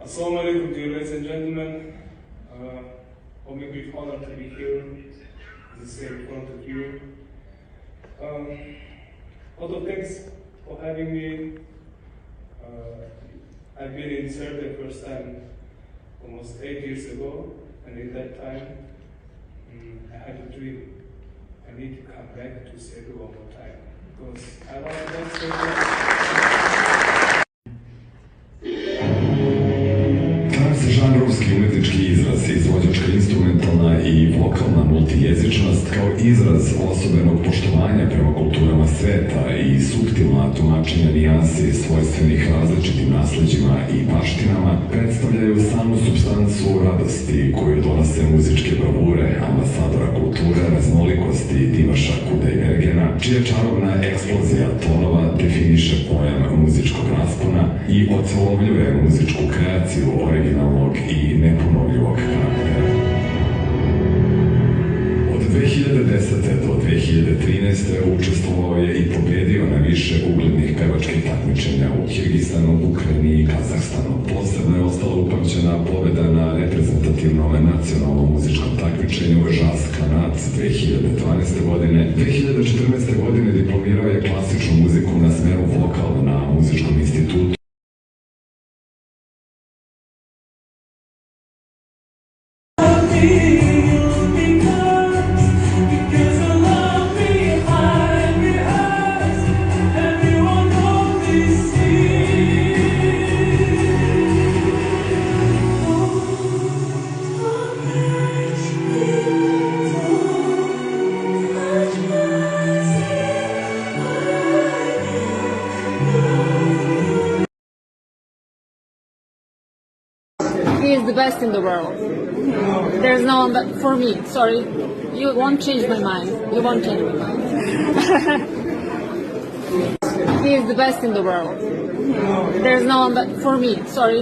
Assalamu alaikum, dear ladies and gentlemen. I'm a great honor to be here in front of you. A lot of thanks for having me. I've been in Serbia the first time almost 8 years ago, and in that time I had a dream. I need to come back to Serbia one more time because I love that Serbia. Žanrovski umetnički izraz, izvođačka instrumentalna i vokalna multijezičnost kao izraz osobenog poštovanja prema kulturama sveta i suptilna tumačenja nijansi svojstvenih različitim nasleđima i baštinama predstavljaju samu supstancu radosti koju donose muzičke bravure ambasadora kulture raznolikosti Dimaša Kudaibergena, čija čarobna eksplozija tonova definiše pojam muzičkog raspona i ocelovljuje muzičku kreaciju originalnog i neponovljivog karaktera. Od 2010. do 2013. učestvovao je i pobedio na više uglednih pevačkih takmičenja u Kirgistanu, Ukrajini i Kazahstanu. Posebno je ostala upamćena pobeda na reprezentativnom nacionalnom muzičkom takmičenju Jazz Kanat 2012. godine. 2014. godine diplomirao je klasičnu muziku na smeru vokal na Muzičkom institutu. He is the best in the world. There's no one but for me. Sorry, you won't change my mind. You won't change my mind. He is the best in the world. There's no one but for me. Sorry,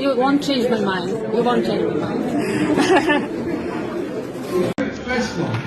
you won't change my mind. You won't change my mind. First one.